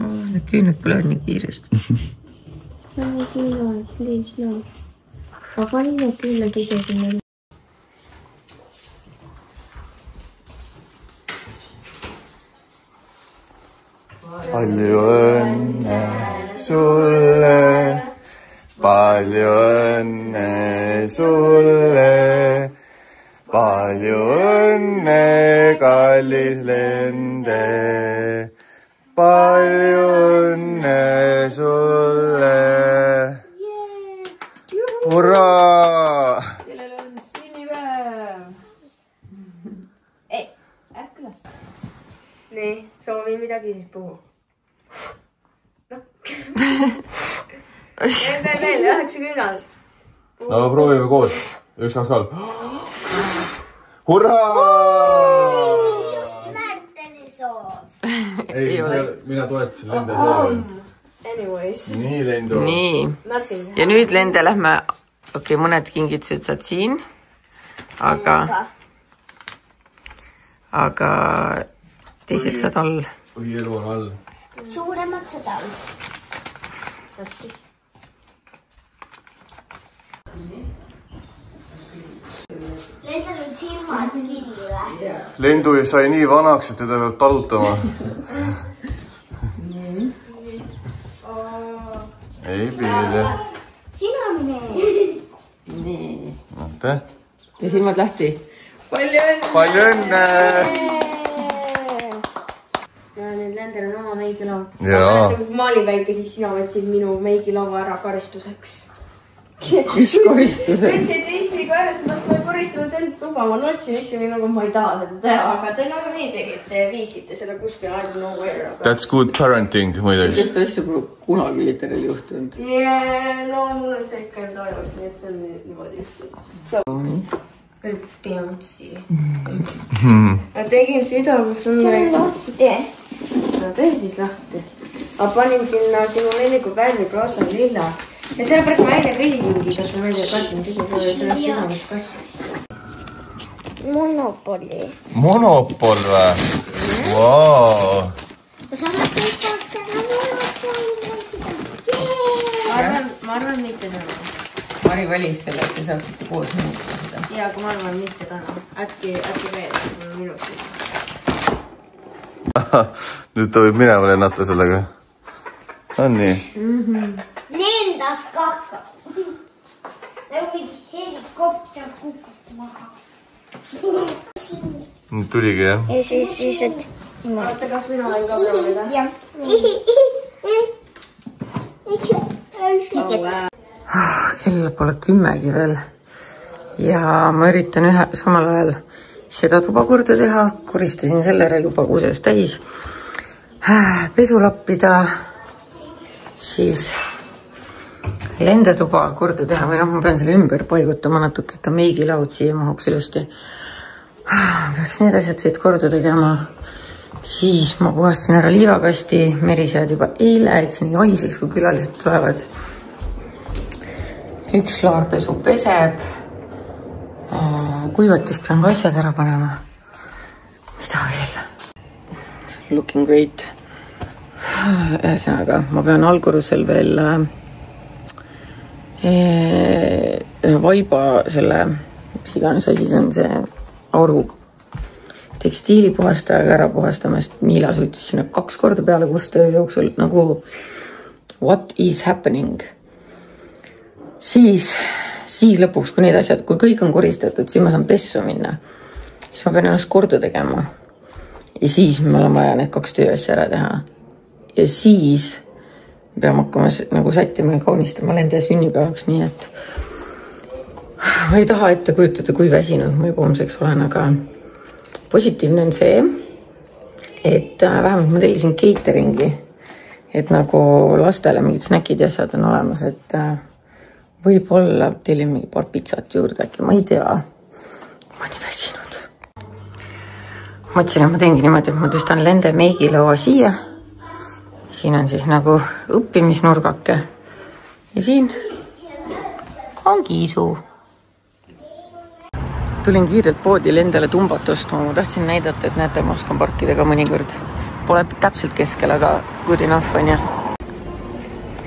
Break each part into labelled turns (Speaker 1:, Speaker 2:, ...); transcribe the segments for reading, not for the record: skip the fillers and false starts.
Speaker 1: Need küüned põlevad nii kiiresti.
Speaker 2: Need küüned, please, no. Ma panin need küüned ise sinna.
Speaker 3: Palju õnne sulle, palju õnne sulle, palju õnne, kallis Lende, palju õnne sulle. Hurraa!
Speaker 1: Kellel on sünnipäev?
Speaker 2: Ei, ärk üles. Nii, soovi midagi siis puhu. Noh. Veel, 9 küünalt.
Speaker 3: No proovime koos. 1, 2, 3. Hurraa!
Speaker 2: Just Märteni soov.
Speaker 3: Ei, mina toetasin Lende soovi.
Speaker 2: Anyways.
Speaker 3: Nii, Lendu.
Speaker 1: Nii.
Speaker 2: Nothing.
Speaker 1: Ja nüüd Lende lähme, okei, mõned kingitused saad siin, aga teised saad all.
Speaker 3: Põhielu on all.
Speaker 2: Suuremad saad all. Lendel on silmad kirjule.
Speaker 3: Lendu sai nii vanaks, et teda peab talutama. Ei piile.
Speaker 2: Sina mees.
Speaker 1: Nii.
Speaker 3: Näete?
Speaker 1: Ja silmad lähti. Palju õnne!
Speaker 3: Palju õnne!
Speaker 2: Ja nüüd Lendel on oma meigilav.
Speaker 3: Jaa.
Speaker 2: Kui ma olin väike, siis sina võtsid minu meigilava ära karistuseks.
Speaker 1: Mis koristused?
Speaker 2: Võtsid issi kaelas, ma koristanud enda tuba. Ma notsin issi või nagu ma ei taha seda teha, aga te nagu nii tegite, viisite seda kuskil I don't know where.
Speaker 3: That's good parenting, muideks.
Speaker 1: Sest asja pole kunagi literali juhtunud.
Speaker 2: No mul on see ikka enda ajus, nii et see on niimoodi juhtunud. Beyoncé. Ma tegin seda, kus on lahti. No tee siis lahti. Ma panin sinna sinu leliku värvi roosa lilla. Ja sellepärast ma eile kriisingi, kas ma välja kassin, siis ma sellest südamist kassin. Monopoli.
Speaker 3: Monopol või? Wow.
Speaker 2: Ma arvan mitte täna.
Speaker 1: Mari valis selle, et te saaksite koos minuga seda.
Speaker 2: Jaa, kui ma arvan mitte täna. Äkki veel minutit.
Speaker 3: Nüüd ta võib minema lennata sellega. On nii?
Speaker 2: Lendas kakka. Nagu mingi helikopter kukub maha.
Speaker 3: Nüüd tuligi, jah?
Speaker 2: Ja siis, et... Vaata, kas mina olen ka proovida? Jah.
Speaker 1: Kell pole 10 veel. Ja ma üritan samal ajal seda tuba korda teha. Koristasin selle ära juba kusest täis. Pesu lappida. Siis Lende tuba korda teha. Või noh, ma pean selle ümber paigutama natuke, et ta meigilaud siia mahuks ilusti. Peaks need asjad siit korda tegema. Siis ma puhastasin ära liivakasti. Merisead juba eile, et see nii haiseks, kui külalised tulevad. Üks laarpesu peseb. Kuivatust pean ka asjad ära panema. Mida veel? Looking great. Ühesõnaga, ma pean allkorrusel veel vaiba selle, mis iganes asi see on, see auru tekstiilipuhastajaga ära puhastamast. Miila suutis sinna 2 korda peale kustöö jooksul nagu what is happening. Siis lõpuks, kui need asjad, kui kõik on koristatud, siis ma saan pessu minna. Siis ma pean ennast korda tegema. Ja siis me oleme vaja need 2 tööasja ära teha. Ja siis peame hakkama nagu sättima ja kaunistama Lende sünnipäevaks, nii et ma ei taha ette kujutada, kui väsinud ma juba homseks olen, aga positiivne on see, et vähemalt ma tellisin cateringi, et nagu lastele mingid snäkid ja asjad on olemas, et võib-olla tellin mingi paar pitsat juurde äkki, ma ei tea. Ma nii väsinud. Mõtlesin, et ma teengi niimoodi, et ma tõstan Lende meigilaua siia. Siin on siis nagu õppimisnurgake. Ja siin on kiisu. Tulin kiirelt poodi Lendele tumbat ostma. Ma tahtsin näidata, et näete, ma oskan parkida ka mõnikord. pole täpselt keskel, aga good enough on ju.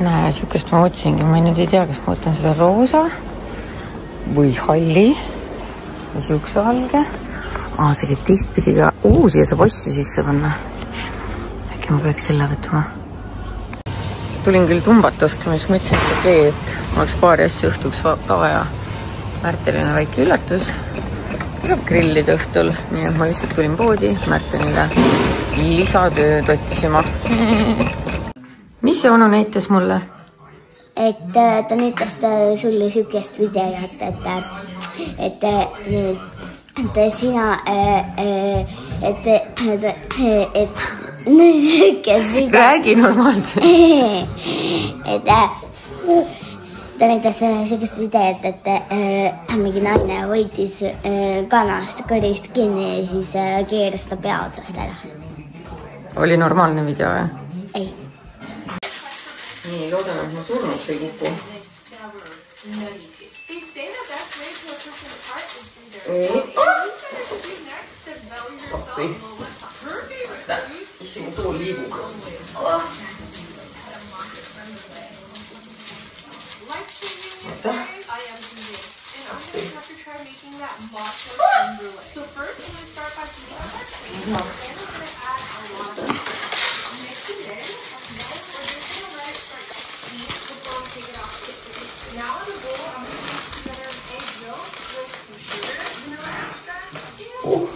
Speaker 1: Näe, siukest ma otsingi. Ma nüüd ei tea, kas ma võtan selle roosa või halli ja siukse valge. See käib teistpidi ka. Siia saab asju sisse panna. Äkki ma peaks selle võtma. Tulin küll tumbat ostma, siis mõtlesin, et okei, et oleks paari asju õhtuks ka vaja. Märtenile väike üllatus. Ta saab grillida õhtul, nii et ma lihtsalt tulin poodi Märtenile lisatööd otsima. Mis see onu näitas mulle?
Speaker 4: Et ta näitas sulle sükest videot, et sina, et sükest video.
Speaker 1: Räägi normaalselt.
Speaker 4: Et ta näitas sükest videot, et mingi naine võitis kanast kõrist kinni ja siis keeras ta pea otsast ära.
Speaker 1: Oli normaalne video, jah?
Speaker 4: Ei.
Speaker 1: Nii, loodame, et ma surnuks ei kuku. Nii. Appi. Issi, mu tool liigub. Oota.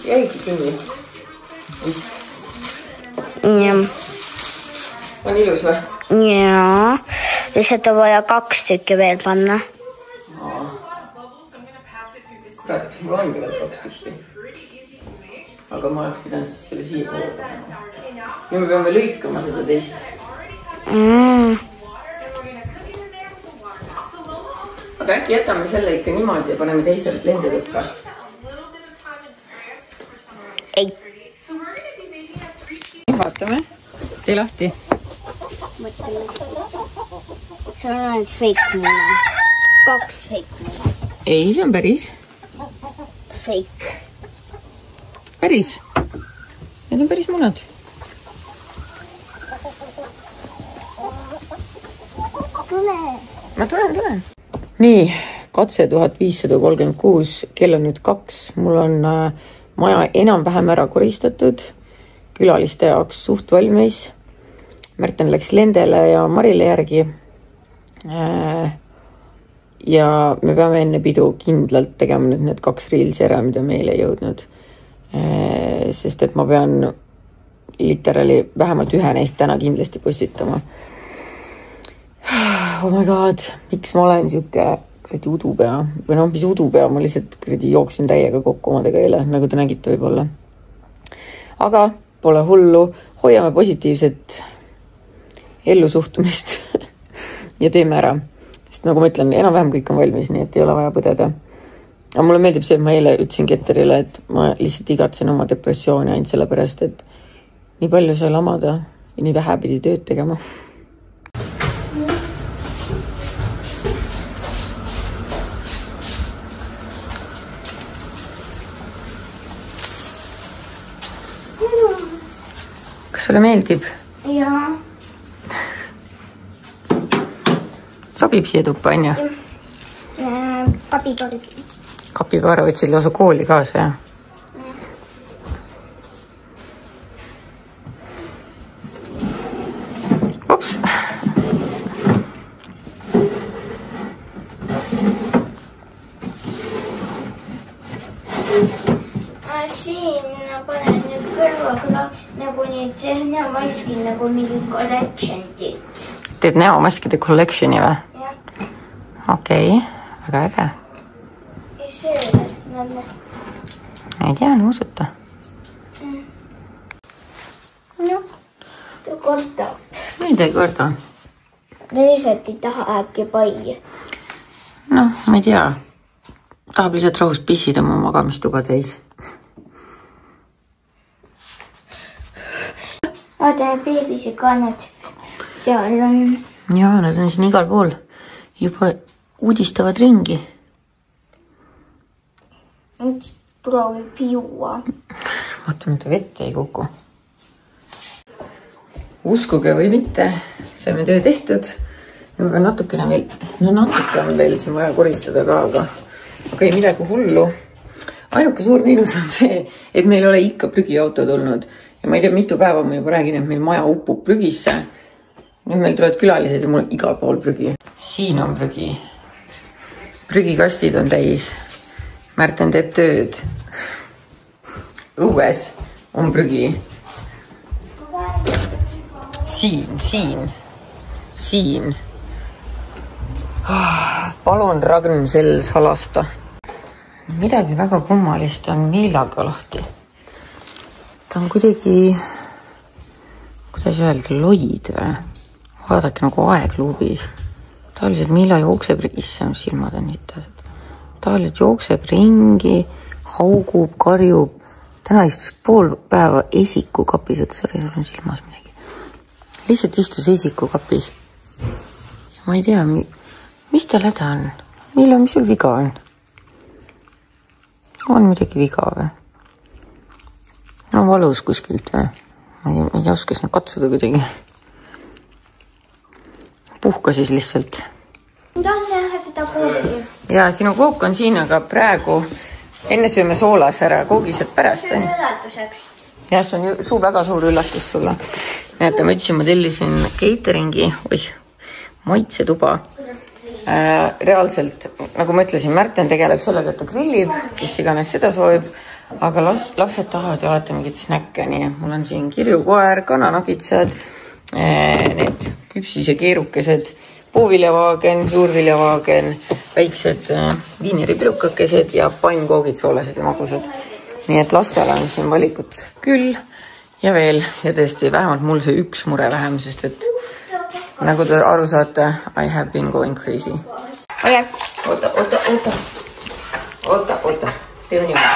Speaker 1: Jäigi kinni. On ilus või?
Speaker 4: Jaa, lihtsalt on vaja 2 tükki veel panna.
Speaker 1: Kurat, mul ongi veel 2 tükki. Aga ma oleks pidanud siis selle siia poole panema. Ja me peame lõikama seda teist. Aga äkki jätame selle ikka niimoodi ja paneme teise lendetõppe.
Speaker 4: Ei.
Speaker 1: Vaatame. Tee lahti.
Speaker 4: See on ainult fake mune. 2 fake mune.
Speaker 1: Ei, see on päris.
Speaker 4: Fake.
Speaker 1: Päris. Need on päris munad.
Speaker 4: Tule.
Speaker 1: Ma tulen. Nii, katse 1536. Kell on nüüd 2. Mul on maja enam-vähem ära koristatud. Külaliste jaoks suht valmis. Märten läks Lendele ja Marile järgi. Ja me peame enne pidu kindlalt tegema nüüd need 2 reelsi ära, mida meil ei jõudnud. Sest et ma pean literaali vähemalt ühe neist täna kindlasti postitama. Oh my god, miks ma olen siuke kuradi udupea? Või no, mis udupea, ma lihtsalt kuradi jooksin täiega kokku omadega eile, nagu te nägite võib-olla. Aga pole hullu, hoiame positiivset ellusuhtumist ja teeme ära. Sest nagu ma ütlen, enam-vähem kõik on valmis, nii et ei ole vaja põdeda. Aga mulle meeldib see, et ma eile ütlesin Ketterile, et ma lihtsalt igatsen oma depressiooni ainult sellepärast, et nii palju sai lamada ja nii vähe pidi tööd tegema. Kas sulle meeldib?
Speaker 4: Jaa.
Speaker 1: Sobib siia tuppa, on ju?
Speaker 4: Kapikaara.
Speaker 1: Kapikaara võtsid lausa kooli kaasa, jah? Ups!
Speaker 4: Siin panen nüüd kõrvaga nagu need näomaskid nagu mingi collection'id.
Speaker 1: Teed näomaskide collection'i või?
Speaker 4: Jah.
Speaker 1: Okei, väga äge.
Speaker 4: Ja see näe.
Speaker 1: Ei tea, nuusuta.
Speaker 4: No, ta kordab.
Speaker 1: Nüüd ei korda.
Speaker 4: Lihtsalt ei taha äkki pai.
Speaker 1: Noh, ma ei tea. Tahab lihtsalt rahus pissida mu magamistuba täis.
Speaker 4: Vaata beebise kannad. Seal on...
Speaker 1: Jaa, nad on siin igal pool. Juba uudistavad ringi.
Speaker 4: Nüüd proovib juua.
Speaker 1: Vaatame, et vette ei kuku. uskuge või mitte, saime töö tehtud. Ma pean natukene veel, natuke on veel siin vaja koristada ka, aga ei midagi hullu. Ainuke suur miinus on see, et meil ei ole ikka prügiauto tulnud. Ja ma ei tea, mitu päeva ma juba räägin, et meil maja upub prügisse. Nüüd meil tulevad külalised ja mul on igal pool prügi. Siin on prügi. Prügikastid on täis. Märten teeb tööd. Õues on prügi. Siin. Palun Ragn selles halasta. Midagi väga kummalist on Miilaga lahti. Ta on kuidagi, kuidas öelda, loid või? Vaadake nagu aegluubis. Tavaliselt Miila jookseb isse, silmad on hitased. Tavaliselt jookseb ringi, haugub, karjub. Täna istus pool päeva esikukapis, et sul on silmas midagi. Lihtsalt istus esikukapis. Ja ma ei tea, mis tal häda on? Miila, mis sul viga on? On midagi viga või? No valus kuskilt või? Ma ei oska sinna katsuda kuidagi. Puhka siis lihtsalt.
Speaker 4: Ma tahan näha seda kooki.
Speaker 1: Ja sinu kook on siin, aga praegu enne sööme soolas ära, koogised pärast.
Speaker 4: See on üllatuseks.
Speaker 1: Ja see on suu väga suur üllatus sulle. Näete, ma ütlesin, ma tellisin cateringi, maitsetuba. Reaalselt, nagu ma ütlesin, Märten tegeleb sellega, et ta grillib, kes iganes seda soovib, aga lapsed tahavad ju alati mingit snäkke, nii mul on siin kirjukoer, kananagitsad, need küpsis ja keerukesed, puuviljavaagen, suurviljavaagen, väiksed viiniripilukakesed ja pannkoogid, soolased ja magusad. Nii et lastel on siin valikut küll ja veel ja tõesti vähemalt mul see üks mure vähem, sest et nagu te aru saate, I have been going crazy. Oota. Tee niimoodi.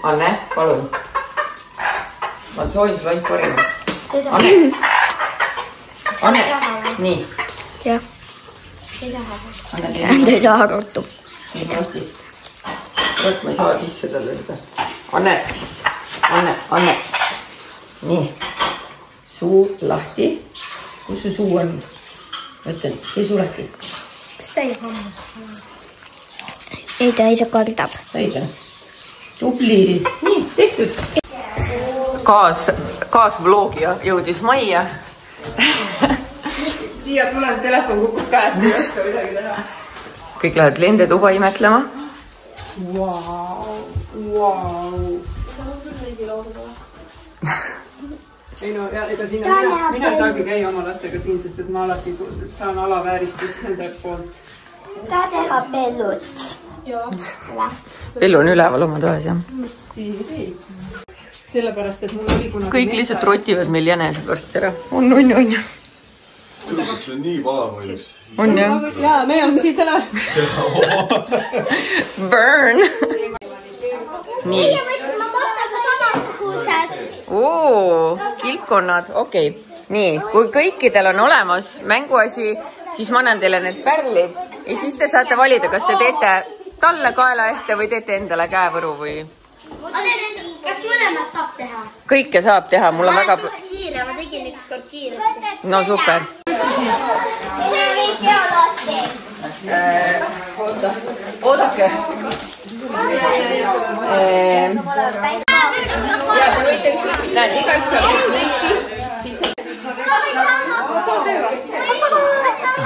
Speaker 1: Anne, palun. Ma soovin sulle ainult parima. Anne. Nii.
Speaker 4: Jah.
Speaker 1: Anne,
Speaker 4: ei taha ruttu.
Speaker 1: Nii, roti. Ma ei saa sisse talle seda. Anne. Nii. Suu lahti. Kus su suu on? Mõtlen, see suu lahti.
Speaker 4: Kas ta ei hammas? Ei, ta ise kardab.
Speaker 1: Said või? Tubli. Nii, tehtud. Kaasvloogija jõudis majja.
Speaker 2: Siia tuleb telefon kukub käest, ei oska midagi teha.
Speaker 1: Kõik lähevad lendetuba imetlema.
Speaker 2: Wow. Ei no, ega siin mina saagi käia oma lastega siin, sest et ma alati saan alavääristust nende poolt.
Speaker 4: Ta teha pellut.
Speaker 1: Pellu on üleval oma toas, jah.
Speaker 2: Sellepärast, et mul oli kunagi...
Speaker 1: Kõik lihtsalt rotivad meil jänesed varsti ära. On.
Speaker 3: See on nii palav mõjus.
Speaker 1: On, jah.
Speaker 2: Jaa, me oleme siit sellepärast.
Speaker 1: Burn! Nii.
Speaker 4: Meie võtsime Martaga samad kuused.
Speaker 1: Kilpkonnad, okei. Nii, kui kõikidel on olemas mänguasi, siis ma annan teile need pärlid ja siis te saate valida, kas te teete talle kaela ehte või teete endale käevõru või...
Speaker 4: Kas mõlemad saab teha?
Speaker 1: Kõike saab teha, mul on väga...
Speaker 4: Kiire, ma tegin üks kord kiiresti.
Speaker 1: No super.
Speaker 4: See on videolooti.
Speaker 1: Oodake. Näed, igaüks saab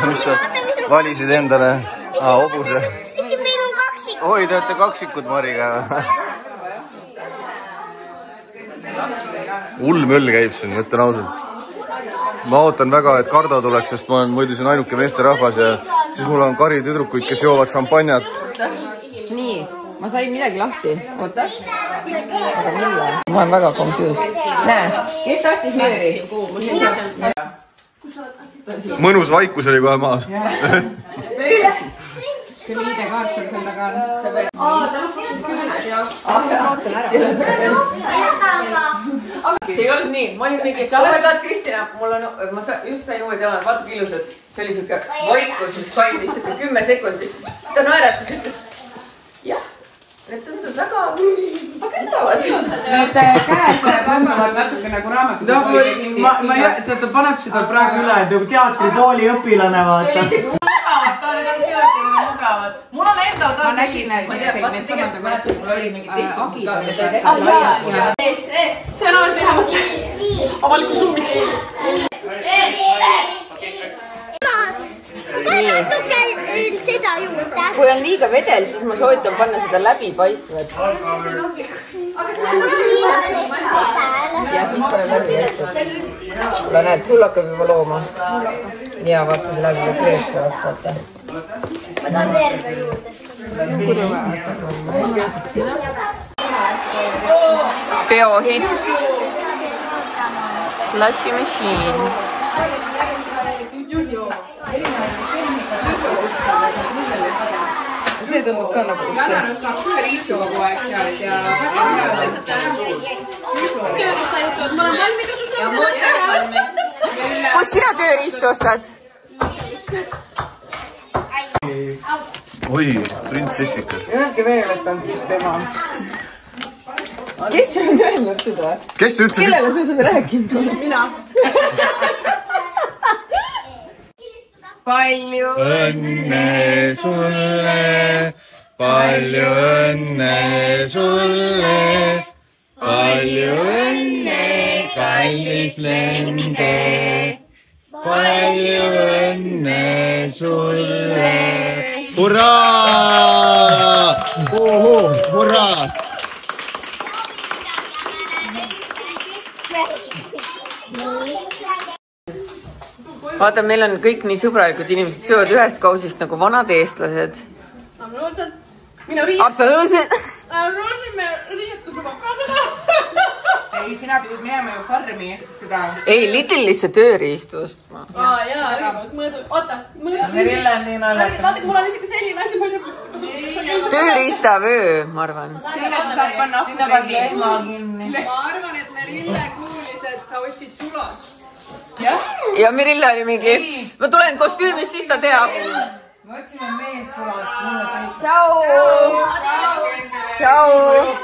Speaker 3: Mis sa valisid endale? Hobuse.
Speaker 4: Mis meil on kaksik?
Speaker 3: Oi, te olete kaksikud Mariga. Möll käib siin, mõtlen ausalt. Ma ootan väga, et Kardo tuleks, sest ma olen muidu siin ainuke meesterahvas ja siis mul on kari tüdrukuid, kes joovad šampanjat.
Speaker 1: Nii, ma sain midagi lahti. Oota. Aga millal? Ma olen väga confused. Näe, kes tahtis nööri?
Speaker 3: Mõnus vaikus oli kohe maas.
Speaker 2: Selle ID-kaart sul seal taga on.
Speaker 1: See ei olnud nii, ma olin mingi, oh my god, Kristina, ma just sain uued jalad, vaata kui ilusad. See oli siuke vaikus, mis kandis siuke 10 sekundit. Siis ta naeratas, ütles, jah, need tundub väga
Speaker 2: Need käes tunduvad natuke nagu raamatud.
Speaker 5: Ta paneb seda praegu üle, et nagu teatripooli õpilane vaata. Mugavad, ta on mugavad. Mul on endal ka
Speaker 2: sellised. Ma nägin need samad nagu nähtus, mul oli mingid teised agid. See on alati vähemalt avalikus ruumis.
Speaker 4: Seda juurde.
Speaker 1: Kui on liiga vedel, siis ma soovitan panna seda läbipaistvat. Ja siis pane läbipaistvat. Kuule, näed, sul hakkab juba looma. Ja vaata see läbi kreekavad, vaata.
Speaker 4: Ma tahan verga juurde.
Speaker 1: Peohi. Slushy machine.
Speaker 5: See tundub ka nagu üldse.
Speaker 2: Riistu kogu aeg sealt ja... Tööriista jutud, ma olen valmis
Speaker 1: Kus sina tööriistu ostad?
Speaker 3: Oi, printsessikas.
Speaker 5: Öelge veel, et on siit tema.
Speaker 1: Kes on öelnud seda?
Speaker 3: Kes üldse?
Speaker 1: Kellele sa seda rääkinud? Mina. Palju
Speaker 3: õnne sulle, palju õnne sulle, palju õnne, kallis lende, palju õnne sulle. Hurraa! Hurraa!
Speaker 1: Vaata, meil on kõik nii sõbralikud inimesed, söövad ühest kausist nagu vanad eestlased.
Speaker 2: Absoluutselt. Minu riiet.
Speaker 1: Absoluutselt.
Speaker 2: Me riietusega ka seda. Ei, sina pidid minema ju farmi seda.
Speaker 1: Ei, Lidlisse tööriistust.
Speaker 2: Jaa, õigus, mõõdu. Oota, mõõdu.
Speaker 5: Merille on nii naljakas.
Speaker 2: Vaata, mul on isegi selline asi, ma ei tea, kuidas seda kasutada.
Speaker 1: Tööriistavöö, ma arvan.
Speaker 2: Sinna sa saad panna
Speaker 5: Sinna panna lehma kinni.
Speaker 2: Ma arvan, et Merille kuulis, et sa otsid sulast.
Speaker 1: Ja Merille oli mingi, ma tulen kostüümis, siis ta teab.
Speaker 5: Me otsime mees sulast.
Speaker 1: Tšau! Tšau!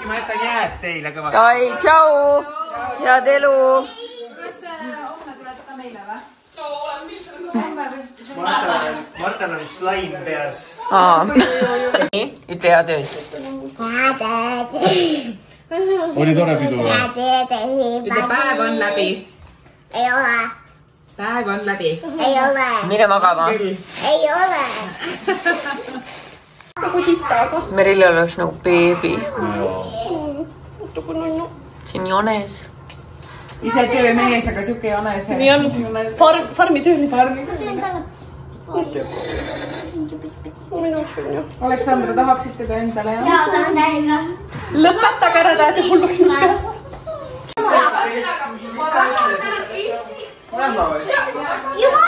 Speaker 5: Ma jätan jääd teile kõvasti.
Speaker 1: Davai, tšau! Head elu!
Speaker 6: Martal on slaim peas.
Speaker 1: Nii, ütle hea tööd.
Speaker 3: Oli tore pidu või?
Speaker 2: Ütle, päev on läbi.
Speaker 4: Ei ole.
Speaker 2: Päev on läbi.
Speaker 4: Ei ole.
Speaker 1: Mine magama.
Speaker 4: Ei ole.
Speaker 1: Merille oleks nagu beebi. See on jones.
Speaker 2: Ise töömees, aga siuke jones.
Speaker 7: Nii on. Farmi tööli.
Speaker 2: Aleksandra, tahaksid teda endale, jah?
Speaker 4: Jaa, tahan täiega.
Speaker 7: Lõpetage ära, tahate hulluks mind peast.
Speaker 4: Juba